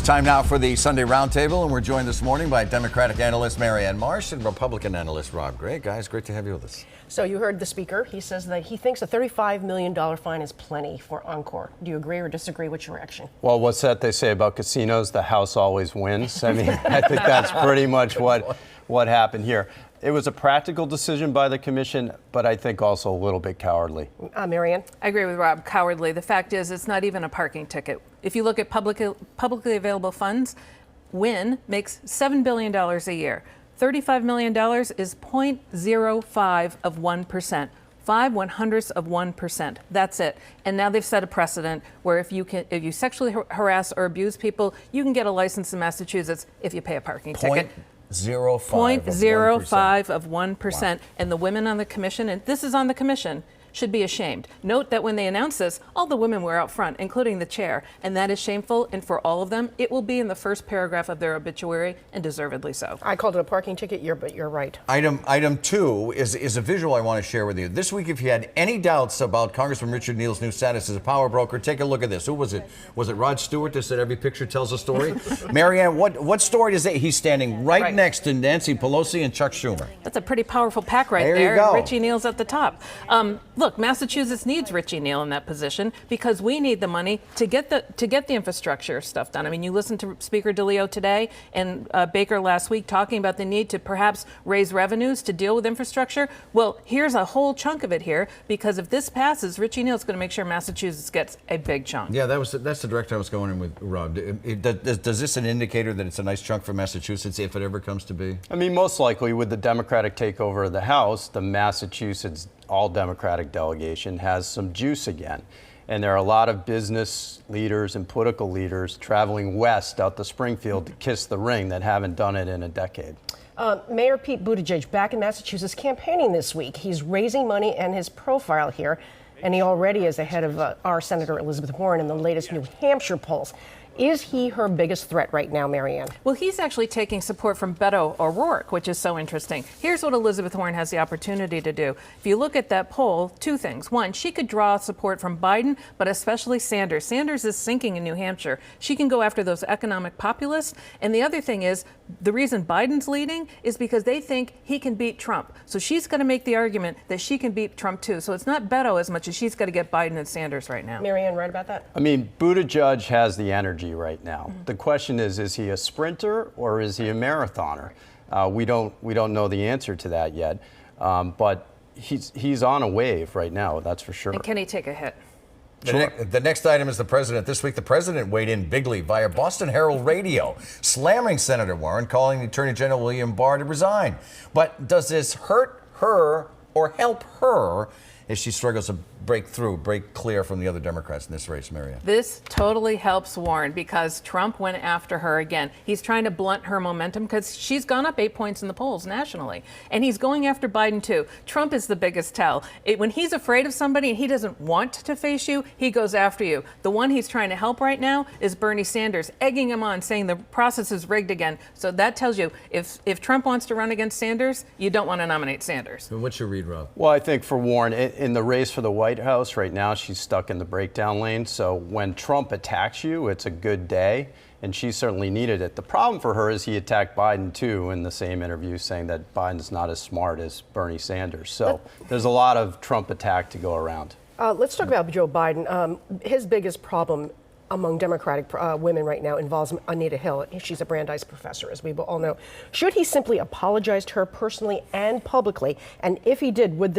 Time now for the Sunday Roundtable, and we're joined this morning by Democratic analyst Marianne Marsh and Republican analyst Rob Gray. Guys, great to have you with us. So you heard the speaker. He says that he thinks a $35 million fine is plenty for Encore. Do you agree or disagree? What's your reaction? Well, what's that they say about casinos? The house always wins. I mean, I think that's pretty much what happened here. It was a practical decision by the commission, but I think also a little bit cowardly. Marianne? I agree with Rob, cowardly. The fact is, it's not even a parking ticket. If you look at publicly available funds, Wynn makes $7 billion a year. $35 million is 0.05 of 1%. 0.05%. That's it. And now they've set a precedent where if you sexually harass or abuse people, you can get a license in Massachusetts if you pay a parking ticket. 0.05 of 1%. Wow. And the women on the commission, and this is on the commission, should be ashamed. Note that when they announced this, all the women were out front, including the chair, and that is shameful. And for all of them, it will be in the first paragraph of their obituary, and deservedly so. I called it a parking ticket, but you're right. Item 2 is a visual I want to share with you. This week, if you had any doubts about Congressman Richard Neal's new status as a power broker, take a look at this. Who was it? Was it Rod Stewart that said every picture tells a story? Marianne, what story does it? He's standing right next to Nancy Pelosi and Chuck Schumer. That's a pretty powerful pack right There there. you go. Richie Neal's at the top. Look, Massachusetts needs Richie Neal in that position because we need the money to get the infrastructure stuff done. I mean, you listened to Speaker DeLeo today and Baker last week talking about the need to perhaps raise revenues to deal with infrastructure. Well, here's a whole chunk of it here, because if this passes, Richie Neal's going to make sure Massachusetts gets a big chunk. Yeah, that's the direction I was going in with, Rob. Does this an indicator that it's a nice chunk for Massachusetts if it ever comes to be? I mean, most likely with the Democratic takeover of the House, the Massachusetts all-Democratic delegation has some juice again. And there are a lot of business leaders and political leaders traveling west out to Springfield to kiss the ring that haven't done it in a decade. Mayor Pete Buttigieg back in Massachusetts campaigning this week. He's raising money and his profile here, and he already is ahead of our Senator Elizabeth Warren in the latest New Hampshire polls. Is he her biggest threat right now, Marianne? Well, he's actually taking support from Beto O'Rourke, which is so interesting. Here's what Elizabeth Warren has the opportunity to do. If you look at that poll, two things. One, she could draw support from Biden, but especially Sanders. Sanders is sinking in New Hampshire. She can go after those economic populists. And the other thing is, the reason Biden's leading is because they think he can beat Trump. So she's going to make the argument that she can beat Trump too. So it's not Beto as much as she's got to get Biden and Sanders right now. Marianne, right about that? I mean, Buttigieg has the energy right now. The question is he a sprinter or is he a marathoner? We don't know the answer to that yet, but he's on a wave right now, that's for sure. And can he take a hit? The next item is the president. This week, the president weighed in bigly via Boston Herald Radio, slamming Senator Warren, calling Attorney General William Barr to resign. But does this hurt her or help her as she struggles to break clear from the other Democrats in this race, Marianne? This totally helps Warren because Trump went after her again. He's trying to blunt her momentum because she's gone up 8 points in the polls nationally. And he's going after Biden too. Trump is the biggest tell. When he's afraid of somebody and he doesn't want to face you, he goes after you. The one he's trying to help right now is Bernie Sanders, egging him on, saying the process is rigged again. So that tells you if Trump wants to run against Sanders, you don't want to nominate Sanders. What's your read, Rob? Well, I think for Warren, in the race for the White House right now, she's stuck in the breakdown lane. So when Trump attacks you, it's a good day, and she certainly needed it. The problem for her is he attacked Biden too in the same interview, saying that Biden's not as smart as Bernie Sanders. So there's a lot of Trump attack to go around. Let's talk about Joe Biden. His biggest problem among Democratic women right now involves Anita Hill. She's a Brandeis professor, as we all know. Should he simply apologize to her personally and publicly? And if he did, would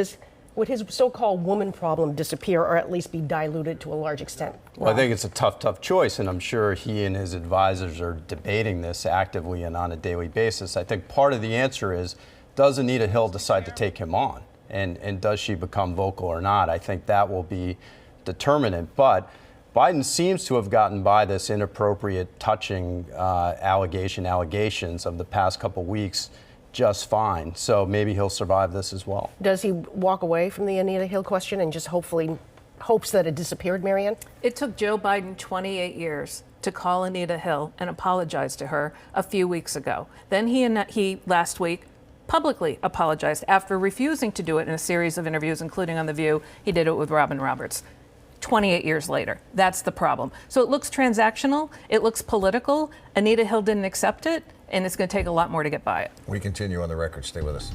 his so-called woman problem disappear or at least be diluted to a large extent? Well, I think it's a tough choice, and I'm sure he and his advisors are debating this actively and on a daily basis. I think part of the answer is, does Anita Hill decide to take him on? And does she become vocal or not? I think that will be determinant. But Biden seems to have gotten by this inappropriate touching allegations of the past couple weeks just fine. So maybe he'll survive this as well. Does he walk away from the Anita Hill question and just hopefully hopes that it disappeared, Marianne? It took Joe Biden 28 years to call Anita Hill and apologize to her a few weeks ago. Then he last week publicly apologized after refusing to do it in a series of interviews, including on The View. He did it with Robin Roberts. 28 years later. That's the problem. So it looks transactional, it looks political. Anita Hill didn't accept it, and it's going to take a lot more to get by it. We continue on the record. Stay with us.